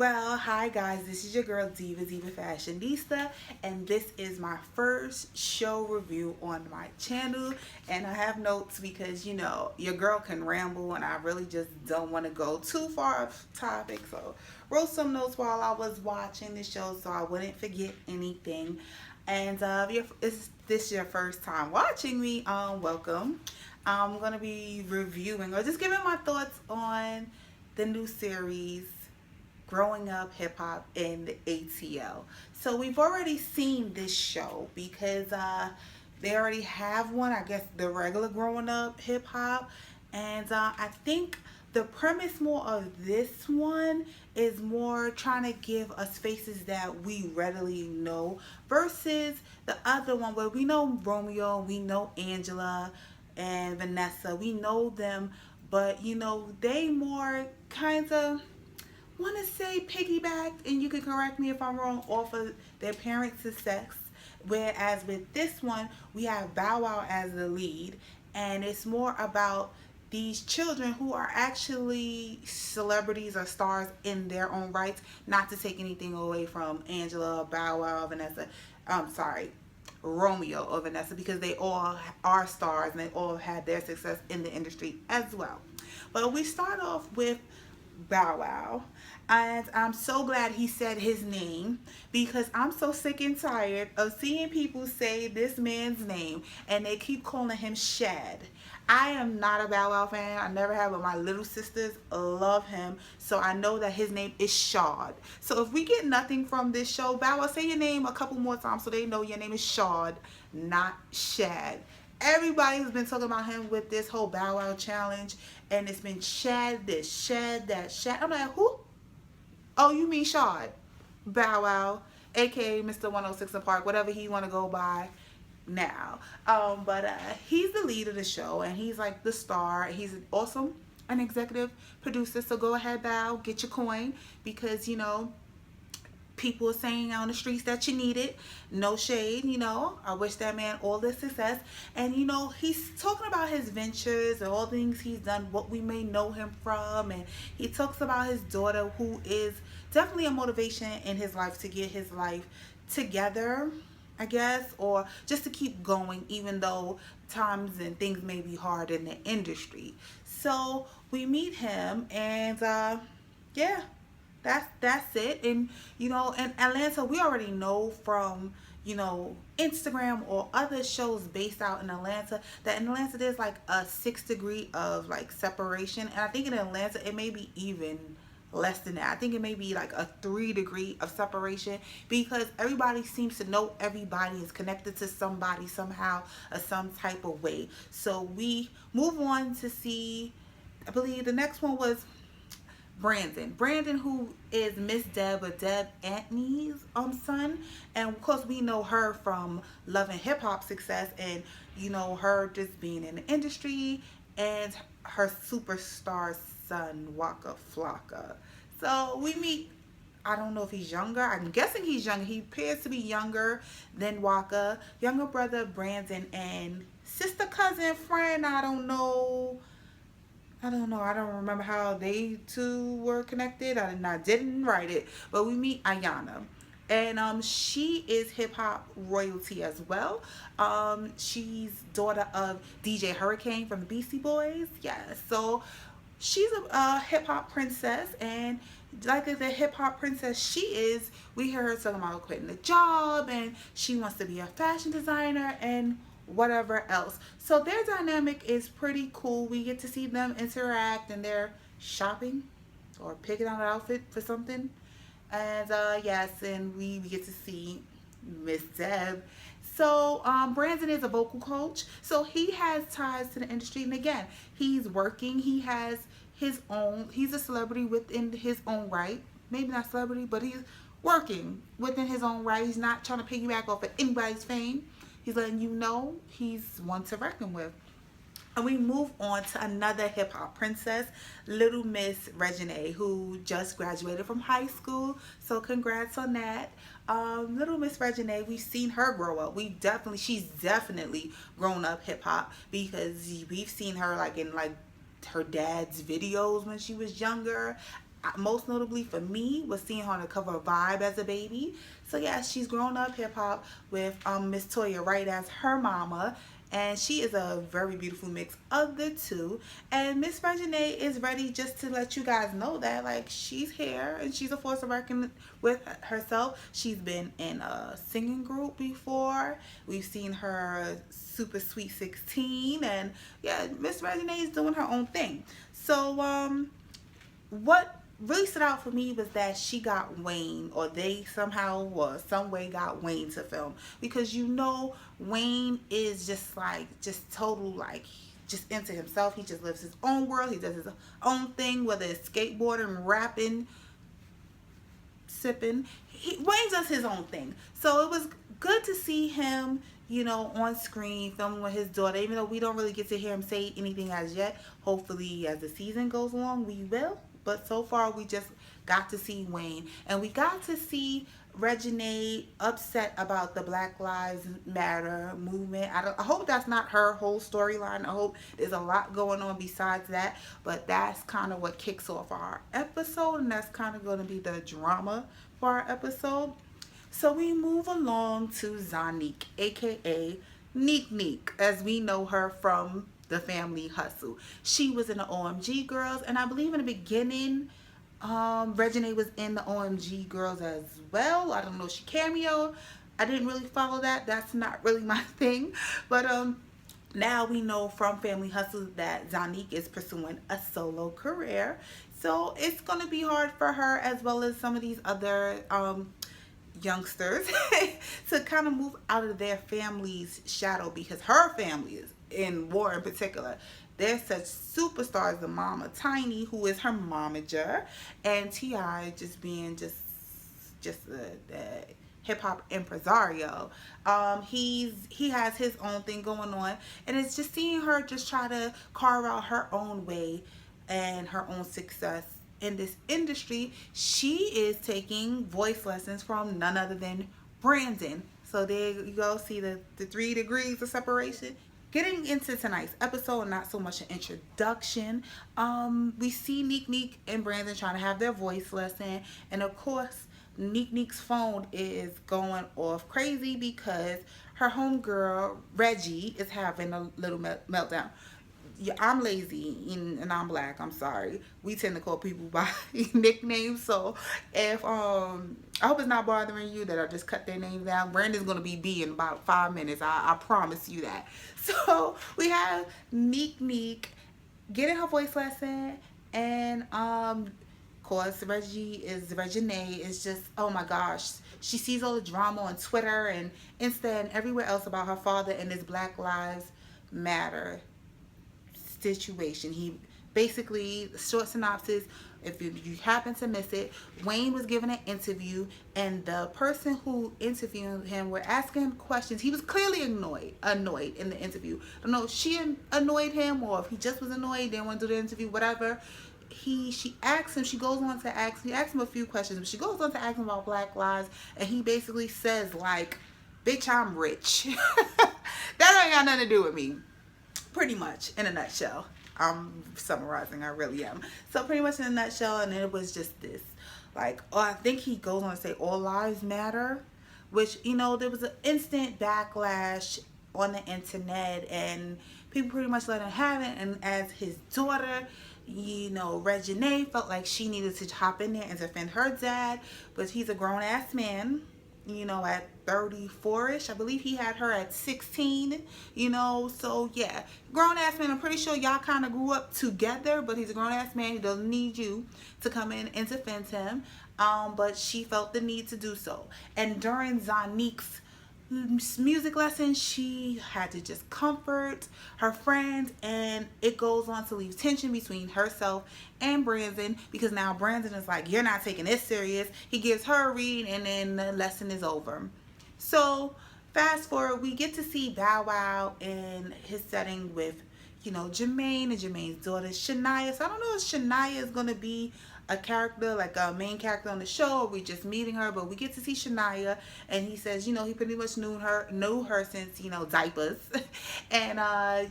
Well, hi guys, this is your girl Diva Fashionista, and this is my first show review on my channel. And I have notes because your girl can ramble, and I really just don't want to go too far off topic. So, wrote some notes while I was watching the show so I wouldn't forget anything. And if this is your first time watching me, welcome. I'm gonna be reviewing or just giving my thoughts on the new series Growing Up Hip Hop in the ATL. So we've already seen this show because they already have one, I guess, the regular Growing Up Hip Hop. And I think the premise more of this one is more trying to give us faces that we readily know versus the other one where we know Romeo, we know Angela and Vanessa, we know them, but they more kind of want to say piggybacked, and you can correct me if I'm wrong, off of their parents' success. Whereas with this one, we have Bow Wow as the lead, and it's more about these children who are actually celebrities or stars in their own rights. Not to take anything away from Angela, Bow Wow, Vanessa. Sorry, Romeo or Vanessa, because they all are stars and they all had their success in the industry as well. But we start off with Bow Wow. And I'm so glad he said his name because I'm so sick and tired of seeing people say this man's name and they keep calling him Shad. I am not a Bow Wow fan. I never have, but my little sisters love him. So I know that his name is Shad. So if we get nothing from this show, Bow Wow, say your name a couple more times so they know your name is Shad, not Shad. Everybody's been talking about him with this whole Bow Wow challenge, and it's been Shad this, Shad that, Shad. I'm like, who? Oh, you mean Shad? Bow Wow, aka Mr. 106 in Park, whatever he want to go by now. But he's the lead of the show, and he's like the star. He's awesome, an executive producer. So go ahead, Bow, get your coin because people are saying out on the streets that you need it. No shade, I wish that man all the success. And he's talking about his ventures and all the things he's done, what we may know him from. And he talks about his daughter, who is definitely a motivation in his life to get his life together, I guess, or just to keep going, even though times and things may be hard in the industry. So we meet him, and yeah, that's it. And in Atlanta, we already know from Instagram or other shows based out in Atlanta that in Atlanta there's like a 6 degree of like separation, and I think in Atlanta it may be even less than that. I think it may be like a 3 degree of separation because everybody seems to know everybody, is connected to somebody somehow or some type of way. So we move on to see, I believe the next one was Brandon, who is Miss Deb or Deb Antony's son, and of course we know her from Love and Hip Hop success, and her just being in the industry, and her superstar son Waka Flocka. So we meet. I don't know if he's younger. I'm guessing he's younger. He appears to be younger than Waka. Younger brother Brandon and sister cousin friend. I don't remember how they two were connected. I didn't write it. But we meet Ayana. And she is hip hop royalty as well. She's daughter of DJ Hurricane from the Beastie Boys. Yeah, so she's a hip hop princess, and like the hip hop princess she is, we hear her talking about quitting the job, and she wants to be a fashion designer and whatever else. So their dynamic is pretty cool. We get to see them interact, and they're shopping or picking out an outfit for something. And yes, and we get to see Miss Deb. So Brandon is a vocal coach, so he has ties to the industry, and again, he's working. He has his own. He's a celebrity within his own right. Maybe not celebrity, but he's working within his own right. He's not trying to piggyback off of anybody's fame. He's letting you know he's one to reckon with. And we move on to another hip hop princess, Little Miss Reginae, who just graduated from high school. So congrats on that. Little Miss Reginae, we've seen her grow up. She's definitely grown up hip hop because we've seen her like in like her dad's videos when she was younger. most notably for me was seeing her on the cover of Vibe as a baby. So yeah, she's grown up hip hop with Miss Toya Wright as her mama, and she is a very beautiful mix of the two. And Miss Reginae is ready just to let you guys know that like she's here and she's a force to reckon with herself. She's been in a singing group before. We've seen her Super Sweet 16, and yeah, Miss Reginae is doing her own thing. So what really stood out for me was that she got Wayne, or they somehow or some way got Wayne to film, because Wayne is just like just total like just into himself. He just lives his own world. He does his own thing, whether it's skateboarding, rapping, sipping. Wayne does his own thing. So it was good to see him, on screen filming with his daughter, even though we don't really get to hear him say anything as yet. Hopefully, as the season goes along, we will. But so far, we just got to see Wayne. And we got to see Reginae upset about the Black Lives Matter movement. I hope that's not her whole storyline. I hope there's a lot going on besides that. But that's kind of what kicks off our episode. And that's kind of going to be the drama for our episode. So we move along to Zanique, aka Neek Neek, as we know her from the Family Hustle. She was in the OMG Girls, and I believe in the beginning, Reginae was in the OMG Girls as well. I don't know if she cameoed. I didn't really follow that. That's not really my thing. But now we know from Family Hustle that Zanique is pursuing a solo career. So it's going to be hard for her, as well as some of these other youngsters to kind of move out of their family's shadow, because her family is in war in particular. They're such superstars. The mama Tiny, who is her momager, and T.I. just being just the hip hop impresario. He has his own thing going on, and it's just seeing her just try to carve out her own way and her own success in this industry. She is taking voice lessons from none other than Brandon. So there you go, see the 3 degrees of separation. Getting into tonight's episode, not so much an introduction. We see Neek Neek and Brandon trying to have their voice lesson, and of course Neek Neek's phone is going off crazy because her homegirl Reggie is having a little meltdown. Yeah, I'm lazy and I'm black. I'm sorry. We tend to call people by nicknames. So if I hope it's not bothering you that I just cut their names down. Brandon's gonna be B in about 5 minutes. I promise you that. So we have Neek Neek getting her voice lesson, and of course Reginae is just, oh my gosh. She sees all the drama on Twitter and Insta and everywhere else about her father and this Black Lives Matter situation. He basically, short synopsis, if you happen to miss it, Wayne was given an interview, and the person who interviewed him were asking him questions. He was clearly annoyed in the interview. I don't know if she annoyed him or if he just was annoyed, didn't want to do the interview, whatever. She asks him, she goes on to ask him a few questions, but she goes on to ask him about Black Lives, and he basically says like, bitch, I'm rich. That ain't got nothing to do with me. Pretty much, in a nutshell. I'm summarizing, I really am. So pretty much in a nutshell, and it was just this. Like, I think he goes on to say all lives matter, which, there was an instant backlash on the internet, and people pretty much let him have it. And as his daughter, Reginae felt like she needed to hop in there and defend her dad, but he's a grown-ass man, at 34-ish. I believe he had her at 16, so yeah, grown-ass man. I'm pretty sure y'all kind of grew up together, but he's a grown-ass man. He doesn't need you to come in and defend him, but she felt the need to do so. And during Zanique's music lesson, she had to just comfort her friend, and it goes on to leave tension between herself and Brandon, because now Brandon is like, you're not taking this serious. He gives her a read, and then the lesson is over. So fast forward, we get to see Bow Wow in his setting with Jermaine and Jermaine's daughter Shania. So I don't know if Shania is going to be a character, like a main character on the show, or we just meeting her, but we get to see Shania, and he says, he pretty much knew her since, diapers. And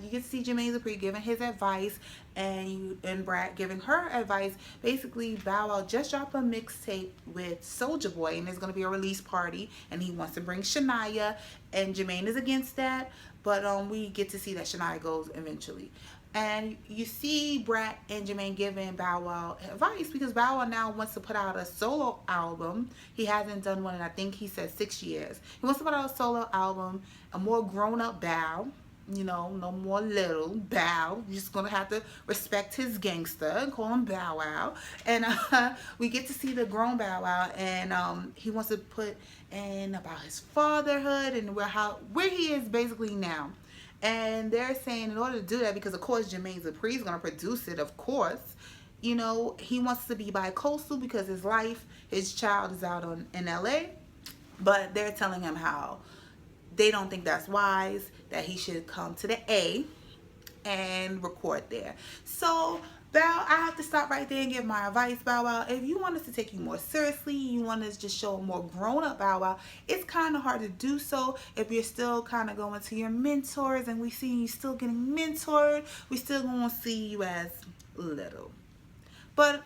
you get to see Jermaine Dupri giving his advice, and Brat giving her advice. Basically, Bow Wow just dropped a mixtape with Soulja Boy, and there's gonna be a release party, and he wants to bring Shania, and Jermaine is against that, but we get to see that Shania goes eventually. And you see Brat and Jermaine giving Bow Wow advice because Bow Wow now wants to put out a solo album. He hasn't done one in, I think he said, 6 years. He wants to put out a solo album, a more grown-up Bow. You know, no more little Bow. You're just gonna have to respect his gangster and call him Bow Wow. And we get to see the grown Bow Wow, and he wants to put in about his fatherhood and where he is basically now. And they're saying in order to do that, because of course Jermaine Dupri is gonna produce it, of course. You know, he wants to be bi-coastal because his child is out in LA. But they're telling him how they don't think that's wise, that he should come to the A and record there. So Bow, I have to stop right there and give my advice, Bow Wow. If you want us to take you more seriously, you want us to just show a more grown-up Bow Wow, it's kind of hard to do so if you're still kind of going to your mentors, and we see you still getting mentored. We still going to see you as little. But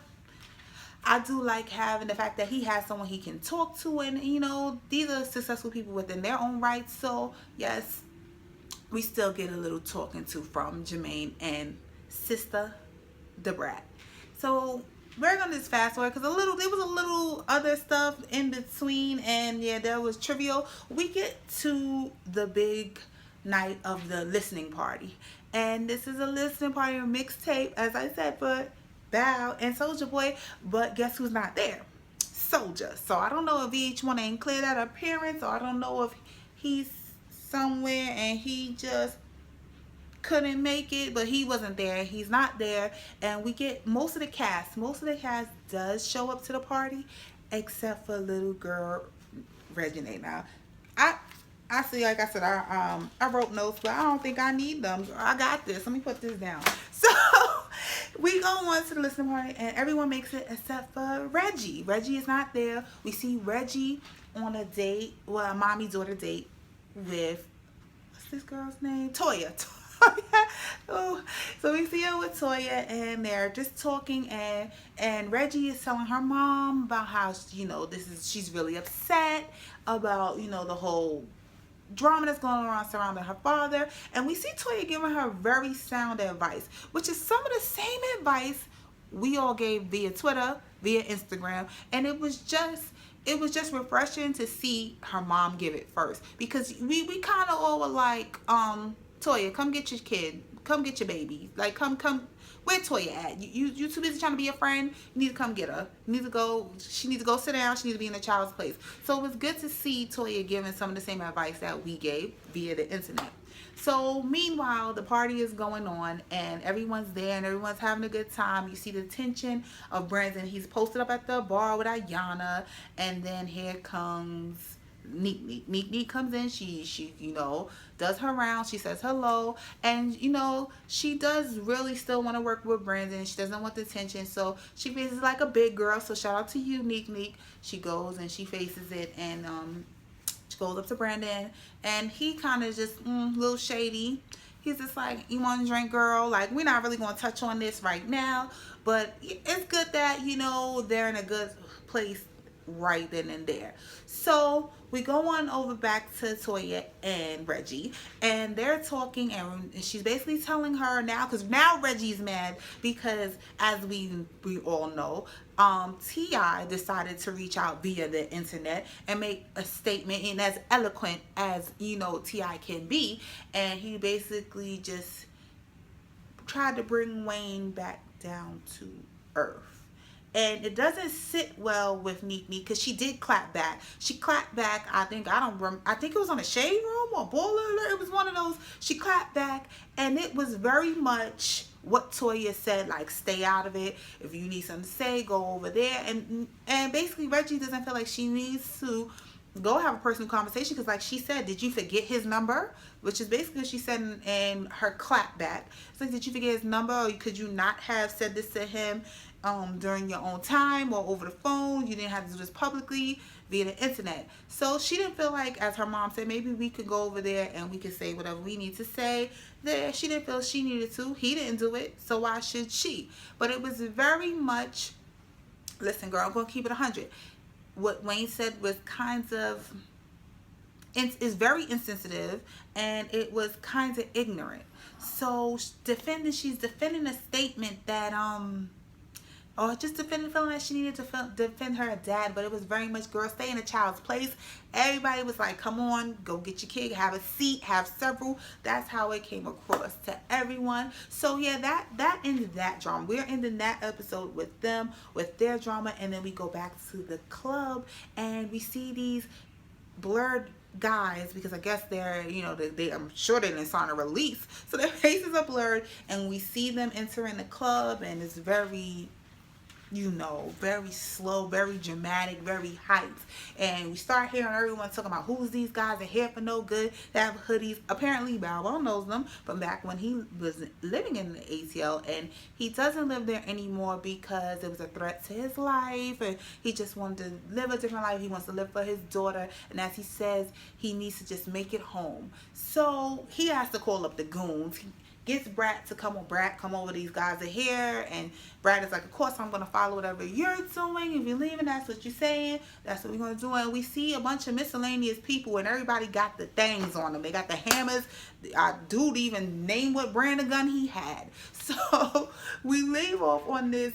I do like having the fact that he has someone he can talk to, and you know, these are successful people within their own right. So yes, we still get a little talking to from Jermaine and sister the Brat. So we're gonna just fast forward because there was a little other stuff in between, and yeah, there was trivial. We get to the big night of the listening party, and this is a listening party, a mixtape, as I said, for Bow and Soulja Boy. But guess who's not there? Soulja. So I don't know if VH1 ain't cleared that appearance, or I don't know if he's somewhere and he just couldn't make it, but he wasn't there. He's not there. And we get most of the cast. Most of the cast does show up to the party, except for little girl Reginae. Now, I see, like I said, I wrote notes, but I don't think I need them. I got this. Let me put this down. So we go on to the listening party, and everyone makes it except for Reggie. Reggie is not there. We see Reggie on a date, well, a mommy-daughter date with, what's this girl's name? Toya. Oh, so we see her with Toya, and they're just talking, and Reggie is telling her mom about how, you know, she's really upset about, you know, the whole drama that's going around surrounding her father. And we see Toya giving her very sound advice, which is some of the same advice we all gave via Twitter, via Instagram, and it was just refreshing to see her mom give it first, because we kind of all were like, Toya, come get your kid, come get your baby, like come, where Toya at? You too busy trying to be a friend? You need to come get her. She needs to go sit down. She needs to be in the child's place. So it was good to see Toya giving some of the same advice that we gave via the internet. So meanwhile, the party is going on, and everyone's there, and everyone's having a good time. You see the tension of Brandon. He's posted up at the bar with Ayana, and then here comes Neek. Neek comes in. She you know, does her round. She says hello, and you know, she does really still want to work with Brandon. She doesn't want the tension, so she faces like a big girl. So shout out to you, Neek. She goes and she faces it, and she goes up to Brandon, and he kind of just a little shady. He's just like, you want to drink, girl? Like, we're not really going to touch on this right now, but it's good that, you know, they're in a good place right then and there. So we go on over back to Toya and Reggie, and they're talking, and she's basically telling her now, because now Reggie's mad because, as we all know, T.I. decided to reach out via the internet and make a statement, and as eloquent as, you know, T.I. can be, and he basically just tried to bring Wayne back down to earth. And it doesn't sit well with Neek because she did clap back. She clapped back, I think it was on a shade room or boiler alert. It was one of those. She clapped back, and it was very much what Toya said, like, stay out of it. If you need something to say, go over there. And basically Reggie doesn't feel like she needs to go have a personal conversation, because like she said, did you forget his number? Which is basically what she said in her clap back. It's like, did you forget his number, or could you not have said this to him during your own time or over the phone. You didn't have to do this publicly via the internet. So she didn't feel like, as her mom said, maybe we could go over there and we could say whatever we need to say there. She didn't feel she needed to. He didn't do it, so why should she? But it was very much, listen girl, I'm going to keep it 100. What Wayne said was kind of, is very insensitive, and it was kind of ignorant. So she's defending a statement that or just defending feeling that she needed to defend her dad, but it was very much, girl, stay in a child's place. Everybody was like, come on, go get your kid, have a seat, have several. That's how it came across to everyone. So yeah, that ended that drama. We're ending that episode with them, with their drama, and then we go back to the club and we see these blurred guys, because I guess they're, you know, they I'm sure they didn't sign a release, so their faces are blurred, and we see them entering the club, and it's very, you know, very slow, very dramatic, very hyped. And we start hearing everyone talking about who's these guys, are here for no good, they have hoodies. Apparently Bow Wow knows them from back when he was living in the ATL, and he doesn't live there anymore because it was a threat to his life, and he just wanted to live a different life. He wants to live for his daughter, and as he says, he needs to just make it home. So he has to call up the goons. Gets Brat to come on. Brat, come over, these guys are here. And Brat is like, of course I'm going to follow whatever you're doing. If you're leaving, that's what you're saying. That's what we're going to do. And we see a bunch of miscellaneous people, and everybody got the things on them. They got the hammers. Dude even named what brand of gun he had. So we leave off on this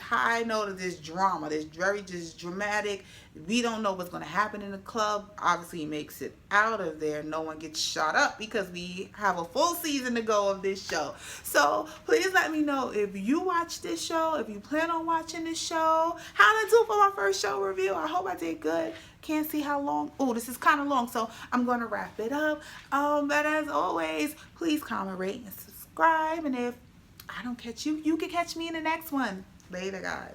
high note of this drama, this very just dramatic. We don't know what's going to happen in the club. Obviously he makes it out of there. No one gets shot up because we have a full season to go of this show. So please let me know if you watch this show, if you plan on watching this show. How did I do for my first show review? I hope I did good. Can't see how long. Oh, this is kind of long, so I'm going to wrap it up. But as always, please comment, rate, and subscribe. And if I don't catch you, you can catch me in the next one. Later, guys.